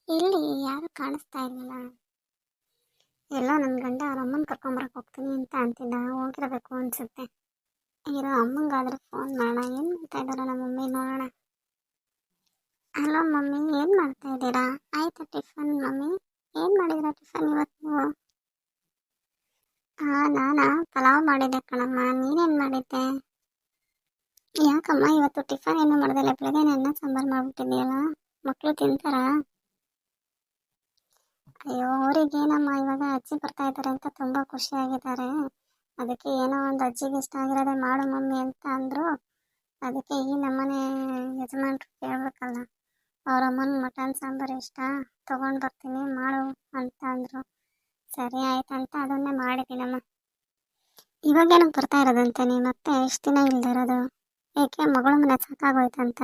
ಎಲ್ಲಿ ಯಾರು ಕಾಣಿಸ್ತಾ ಇರಲಿಲ್ಲ. ಎಲ್ಲೋ ನನ್ನ ಗಂಡ ಅವ್ರ ಅಮ್ಮನ ಕರ್ಕೊಂಬರಕ್ಕೆ ಹೋಗ್ತೀನಿ ಅಂತ ಅಂತಿದ್ದ, ಹೋಗಿರಬೇಕು ಅನ್ಸುತ್ತೆ. ಇರೋ ಅಮ್ಮಂಗಾದ್ರೆ ಫೋನ್ ಮಾಡೋಣ. ಏನು ಮಾಡ್ತಾ ಇದ್ದಾರ ನಮ್ಮ ಮಮ್ಮಿ, ನೋಡೋಣ. ಹಲೋ ಮಮ್ಮಿ, ಏನು ಮಾಡ್ತಾ ಇದ್ದೀರಾ? ಆಯ್ತಾ ಟಿಫನ್ ಮಮ್ಮಿ? ಏನು ಮಾಡಿದ್ರ ಟಿಫನ್ ಇವತ್ತು ನೀವು? ನಾನಾ ಪಲಾವ್ ಮಾಡಿದ್ದೆ ಕಣಮ್ಮ. ನೀನೇನು ಮಾಡಿದ್ದೆ? ಯಾಕಮ್ಮ ಇವತ್ತು ಟಿಫನ್ ಏನು ಮಾಡ್ದಿಲ್ಲ? ಬೆಳಗ್ಗೆ ಅನ್ನ ಸಾಂಬಾರು ಮಾಡ್ಬಿಟ್ಟಿದ್ಯಲ್ಲ, ಮಕ್ಕಳು ತಿಂತಾರಾ? ಅಯ್ಯೋ, ಅವ್ರಿಗೇನಮ್ಮ, ಇವಾಗ ಅಜ್ಜಿ ಬರ್ತಾ ಇದ್ದಾರೆ ಅಂತ ತುಂಬ ಖುಷಿಯಾಗಿದ್ದಾರೆ. ಅದಕ್ಕೆ ಏನೋ ಒಂದು ಅಜ್ಜಿಗೆ ಇಷ್ಟ ಆಗಿರೋದೆ ಮಾಡು ಮಮ್ಮಿ ಅಂತ ಅಂದರು. ಅದಕ್ಕೆ ಈ ನಮ್ಮನೆ ಯಜಮಾನ್ರು ಕೇಳಬೇಕಲ್ಲ, ಅವ್ರ ಅಮ್ಮನ ಮಟನ್ ಸಾಂಬಾರು ಇಷ್ಟ, ತೊಗೊಂಡು ಬರ್ತೀನಿ ಮಾಡು ಅಂತ ಅಂದರು. ಸರಿ ಆಯ್ತಂತ ಅದನ್ನೇ ಮಾಡಿದ್ದೀನಮ್ಮ. ಇವಾಗೇನಕ್ಕೆ ಬರ್ತಾ ಇರೋದಂತೆ ನೀ ಮತ್ತೆ ಎಷ್ಟು ದಿನ ಇಲ್ಲದೆ ಇರೋದು? ಏಕೆ ಮಗಳ ಮನೆ ಸಾಕಾಗೋಯ್ತಂತ?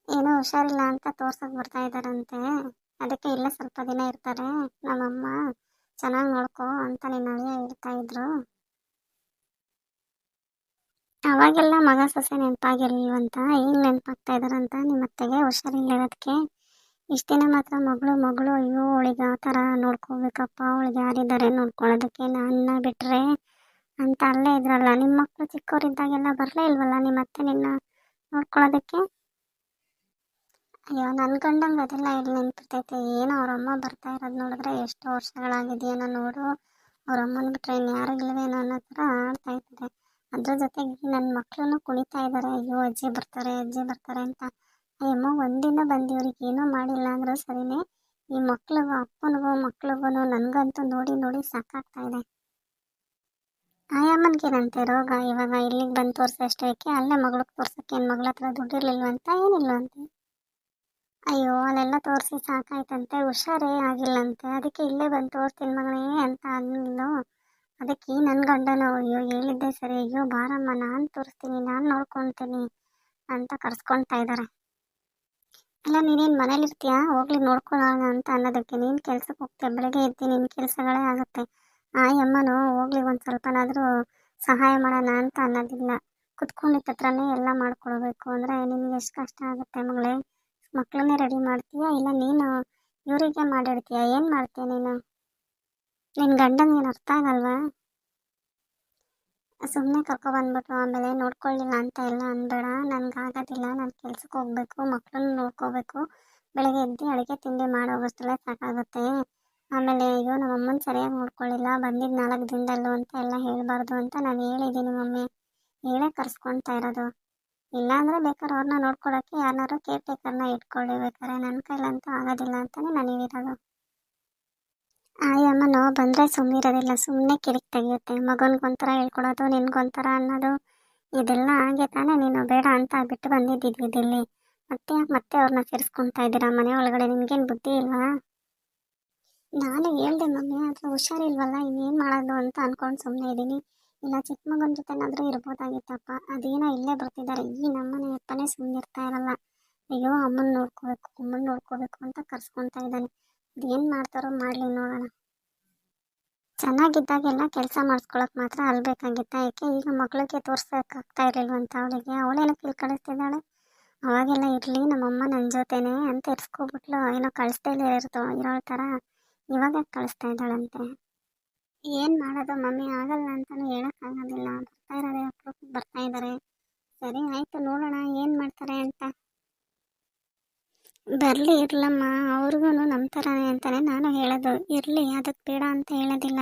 ಏನೋ ಹುಷಾರಿಲ್ಲ ಅಂತ ತೋರ್ಸಕ್ಕೆ ಬರ್ತಾ ಇದ್ದಾರಂತೆ. ಅದಕ್ಕೆ ಇಲ್ಲೇ ಸ್ವಲ್ಪ ದಿನ ಇರ್ತಾರೆ ನಮ್ಮಮ್ಮ, ಚೆನ್ನಾಗಿ ನೋಡ್ಕೊ ಅಂತ ನಿನ್ನ ಅಳಿಯ ಹೇಳ್ತಾ ಇದ್ರು. ಅವಾಗೆಲ್ಲ ಮಗ ಸೊಸೆ ನೆನಪಾಗಿರ್ಲಿಲ್ವಂತ, ಈಗ ನೆನಪಾಗ್ತಾ ಇದ್ದಾರಂತ ನಿಮ್ಮ ಅತ್ತೆಗೆ ಹುಷಾರಿಲ್ಲದಕ್ಕೆ. ಇಷ್ಟು ದಿನ ಮಾತ್ರ ಮಗಳು ಮಗಳು, ಅಯ್ಯೋ ಅವಳಿಗೆ ಆ ಥರ ನೋಡ್ಕೋಬೇಕಪ್ಪ, ಅವಳಿಗೆ ಯಾರಿದ್ದಾರೆ ನೋಡ್ಕೊಳ್ಳೋದಕ್ಕೆ, ನನ್ನ ಬಿಟ್ಟರೆ ಅಂತ ಅಲ್ಲೇ ಇದ್ರಲ್ಲ. ನಿಮ್ಮ ಮಕ್ಕಳು ಚಿಕ್ಕವರಿದ್ದಾಗೆಲ್ಲ ಬರಲೇ ಇಲ್ವಲ್ಲ ನಿಮ್ಮ ಅತ್ತೆ ನಿನ್ನ ನೋಡ್ಕೊಳ್ಳೋದಕ್ಕೆ? ಅಯ್ಯೋ, ನನ್ನ ಗಂಡಂಗೆ ಅದೆಲ್ಲ ಇಲ್ಲಿ ನೆನ್ಪಿರ್ತೈತೆ. ಏನೋ ಅವರಮ್ಮ ಬರ್ತಾ ಇರೋದು ನೋಡಿದ್ರೆ ಎಷ್ಟು ವರ್ಷಗಳಾಗಿದೆಯೇನೋ ನೋಡು, ಅವರಮ್ಮನ ಬಿಟ್ಟರೆ ಇನ್ಯಾರು ಇಲ್ಲವೇನೋ ಅನ್ನೋ ಥರ ಆಡ್ತಾ ಇದ್ದಾರೆ. ಅದ್ರ ಜೊತೆಗೆ ನನ್ನ ಮಕ್ಕಳನ್ನು ಕುಣಿತಾ ಇದ್ದಾರೆ, ಅಯ್ಯೋ ಅಜ್ಜಿ ಬರ್ತಾರೆ ಅಜ್ಜಿ ಬರ್ತಾರೆ ಅಂತ. ಅಯ್ಯಮ್ಮ ಒಂದಿನ ಬಂದು ಇವ್ರಿಗೆ ಏನೂ ಮಾಡಿಲ್ಲ ಅಂದರೂ ಸರಿನೇ, ಈ ಮಕ್ಳಿಗೂ ಅಪ್ಪನಿಗೂ ಮಕ್ಳಿಗೂ ನನಗಂತೂ ನೋಡಿ ನೋಡಿ ಸಾಕಾಗ್ತಾ ಇದೆ. ಆಯಮ್ಮನಿಗೇನಂತೆ ರೋಗ? ಇವಾಗ ಇಲ್ಲಿಗೆ ಬಂದು ತೋರಿಸೋಷ್ಟಕ್ಕೆ ಅಲ್ಲೇ ಮಗಳಿಗೆ ತೋರ್ಸೋಕ್ಕೆ ಏನು ಮಗಳ ಹತ್ರ ದುಡ್ಡಿರ್ಲಿಲ್ವಂತ, ಏನಿಲ್ವಂತೆ? ಅಯ್ಯೋ, ಅಲ್ಲೆಲ್ಲ ತೋರಿಸಿ ಸಾಕಾಯ್ತಂತೆ, ಹುಷಾರೇ ಆಗಿಲ್ಲಂತೆ. ಅದಕ್ಕೆ ಇಲ್ಲೇ ಬಂದು ತೋರಿಸ್ತೀನಿ ಮಗಳೇ ಅಂತ ಅಂದ್ಲು. ಅದಕ್ಕೆ ನನ್ನ ಗಂಡನು ಅಯ್ಯೋ ಹೇಳಿದ್ದೆ ಸರಿ, ಅಯ್ಯೋ ಬಾರಮ್ಮ ನಾನು ತೋರಿಸ್ತೀನಿ, ನಾನು ನೋಡ್ಕೊತೀನಿ ಅಂತ ಕರ್ಸ್ಕೊಳ್ತಾ ಇದ್ದಾರೆ. ಅಲ್ಲ ನೀನೇನು ಮನೇಲಿರ್ತೀಯಾ? ಹೋಗ್ಲಿ ನೋಡ್ಕೊಳ್ಳೋಣ ಅಂತ ಅನ್ನೋದಕ್ಕೆ ನೀನು ಕೆಲ್ಸಕ್ಕೆ ಹೋಗ್ತೀಯ, ಬೆಳಗ್ಗೆ ಎದ್ದು ನಿನ್ನ ಕೆಲಸಗಳೇ ಆಗುತ್ತೆ. ಅಮ್ಮನೂ ಹೋಗ್ಲಿ ಒಂದು ಸ್ವಲ್ಪನಾದರೂ ಸಹಾಯ ಮಾಡೋಣ ಅಂತ ಅನ್ನೋದಿಲ್ಲ. ಕುತ್ಕೊಂಡಿದ್ದ ಹತ್ರನೇ ಎಲ್ಲ ಮಾಡ್ಕೊಳ್ಬೇಕು ಅಂದರೆ ನಿನಗೆ ಎಷ್ಟು ಕಷ್ಟ ಆಗುತ್ತೆ ಮಗಳೇ. ಮಕ್ಕಳನ್ನೇ ರೆಡಿ ಮಾಡ್ತೀಯಾ ಇಲ್ಲ ನೀನು ಇವರಿಗೆ ಮಾಡಿಡ್ತೀಯಾ? ಏನು ಮಾಡ್ತೀಯ ನೀನು? ನಿನ್ನ ಗಂಡನಿಗೇನು ಅರ್ಥ ಆಗಲ್ವಾ? ಸುಮ್ಮನೆ ಕರ್ಕೊಬಂದ್ಬಿಟ್ಟು ಆಮೇಲೆ ನೋಡ್ಕೊಳ್ಳಿಲ್ಲ ಅಂತ ಎಲ್ಲ ಅನ್ಬೇಡ. ನನಗಾಗೋದಿಲ್ಲ, ನಾನು ಕೆಲ್ಸಕ್ಕೆ ಹೋಗ್ಬೇಕು, ಮಕ್ಕಳನ್ನ ನೋಡ್ಕೋಬೇಕು, ಬೆಳಗ್ಗೆ ಎದ್ದು ಅಡುಗೆ ತಿಂಡಿ ಮಾಡೋವಷ್ಟರಲ್ಲೇ ಸಾಕಾಗುತ್ತೆ. ಆಮೇಲೆ ಅಯ್ಯೋ ನಮ್ಮಮ್ಮನ ಸರಿಯಾಗಿ ನೋಡ್ಕೊಳ್ಳಿಲ್ಲ, ಬಂದಿದ್ದು 4 ದಿನದಲ್ಲೂ ಅಂತ ಎಲ್ಲ ಹೇಳಬಾರ್ದು ಅಂತ ನಾನು ಹೇಳಿದ್ದೀನಿ ಮಮ್ಮಿ. ಹೇಳೇ ಕರ್ಸ್ಕೊಳ್ತಾ ಇರೋದು. ಇಲ್ಲಾಂದರೆ ಬೇಕಾದ್ರೆ ಅವ್ರನ್ನ ನೋಡ್ಕೊಳ್ಳೋಕ್ಕೆ ಯಾರನ್ನಾರು ಕೇರ್ ಟೇಕರ್ನ ಇಟ್ಕೊಳ್ಳಿ ಬೇಕಾದ್ರೆ, ನನ್ನ ಕೈಲಂತೂ ಆಗೋದಿಲ್ಲ ಅಂತಲೇ ನಾನು ಹೇಳಿರೋದು. ಅಮ್ಮನೋ ಬಂದರೆ ಸುಮ್ಮನಿರೋದಿಲ್ಲ, ಸುಮ್ಮನೆ ಕಿರಿಕ್ ತೆಗಿಯುತ್ತೆ. ಮಗನಿಗೊಂಥರ ಹೇಳ್ಕೊಡೋದು, ನಿನ್ಗೊಂಥರ ಅನ್ನೋದು, ಇದೆಲ್ಲ ಹಾಗೆ ತಾನೇ. ನೀನು ಬೇಡ ಅಂತ ಬಿಟ್ಟು ಬಂದಿದ್ದಿದ್ವಿ ಇಲ್ಲಿ, ಮತ್ತೆ ಯಾಕೆ ಮತ್ತೆ ಅವ್ರನ್ನ ಸೇರಿಸ್ಕೊಳ್ತಾ ಇದ್ದೀರಾ ಮನೆ ಒಳಗಡೆ? ನಿಮ್ಗೇನು ಬುದ್ಧಿ ಇಲ್ವಾ? ನಾನು ಹೇಳ್ದೆ ಮಮ್ಮಿ, ಆದರೆ ಹುಷಾರಿಲ್ವಲ್ಲ, ಇನ್ನೇನು ಮಾಡೋದು ಅಂತ ಅಂದ್ಕೊಂಡು ಸುಮ್ಮನೆ ಇದ್ದೀನಿ. ಇಲ್ಲ ಚಿಕ್ಕ ಮಗನ ಜೊತೆನಾದರೂ ಇರ್ಬೋದಾಗಿತ್ತಪ್ಪ. ಅದೇನೋ ಇಲ್ಲೇ ಬರ್ತಿದ್ದಾರೆ, ಈ ನಮ್ಮನೆ ಅಪ್ಪನೇ ಸುಮ್ಮನೆ ಇರ್ತಾ ಇರಲ್ಲ. ಅಯ್ಯೋ ಅಮ್ಮನ ನೋಡ್ಕೋಬೇಕು ಅಂತ ಕರ್ಸ್ಕೊಳ್ತಾ ಇದ್ದಾನೆ. ಅದೇನು ಮಾಡ್ತಾರೋ ಮಾಡಲಿ, ನೋಡೋಣ. ಚೆನ್ನಾಗಿದ್ದಾಗೆಲ್ಲ ಕೆಲಸ ಮಾಡಿಸ್ಕೊಳಕ್ಕೆ ಮಾತ್ರ ಅಲ್ಬೇಕಾಗಿತ್ತ? ಯಾಕೆ ಈಗ ಮಗಳಿಗೆ ತೋರ್ಸೋಕ್ಕಾಗ್ತಾ ಇರಲಿಲ್ವಂತ ಅವಳಿಗೆ? ಅವಳೇನಕ್ಕೆ ಇಲ್ಲಿ ಕಳಿಸ್ತಿದ್ದಾಳೆ? ಅವಾಗೆಲ್ಲ ಇರಲಿ ನಮ್ಮಮ್ಮ ನನ್ನ ಜೊತೆನೇ ಅಂತ ಇರ್ಸ್ಕೊಬಿಟ್ಲು, ಏನೋ ಕಳಿಸ್ದೇ ಇರೋ ಥರ ಇವಾಗ ಕಳಿಸ್ತಾ ಇದ್ದಾಳಂತೆ. ಏನು ಮಾಡೋದು ಮಮ್ಮಿ, ಆಗಲ್ಲ ಅಂತಲೂ ಹೇಳೋಕ್ಕಾಗೋದಿಲ್ಲ. ಬರ್ತಾ ಇರೋದೇ ಅಪ್ರೂಪಕ್ಕೆ ಬರ್ತಾ ಇದ್ದಾರೆ. ಸರಿ ಆಯಿತು, ನೋಡೋಣ ಏನು ಮಾಡ್ತಾರೆ ಅಂತ. ಬರಲಿ ಇರ್ಲಮ್ಮ, ಅವ್ರಿಗೂ ನಮ್ಮ ಥರನೇ ಅಂತಲೇ ನಾನು ಹೇಳೋದು. ಇರಲಿ, ಅದಕ್ಕೆ ಬೇಡ ಅಂತ ಹೇಳೋದಿಲ್ಲ.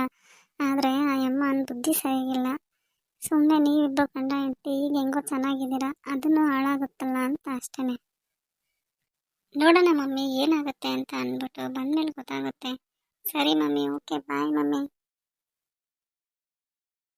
ಆದರೆ ಆ ಅಮ್ಮನ ಬುದ್ಧಿ ಸರಿಯಿಲ್ಲ. ಸುಮ್ಮನೆ ನೀವಿಬ್ಬರು ಗಂಡ ಹೆಂಡತಿ ಈಗ ಹೆಂಗೋ ಚೆನ್ನಾಗಿದ್ದೀರಾ, ಅದನ್ನು ಹಾಳಾಗುತ್ತಲ್ಲ ಅಂತ ಅಷ್ಟೇ. ನೋಡೋಣ ಮಮ್ಮಿ ಏನಾಗುತ್ತೆ ಅಂತ ಅಂದ್ಬಿಟ್ಟು ಬಂದಮೇಲೆ ಗೊತ್ತಾಗುತ್ತೆ. ಸರಿ ಮಮ್ಮಿ, ಓಕೆ ಬಾಯ್ ಮಮ್ಮಿ.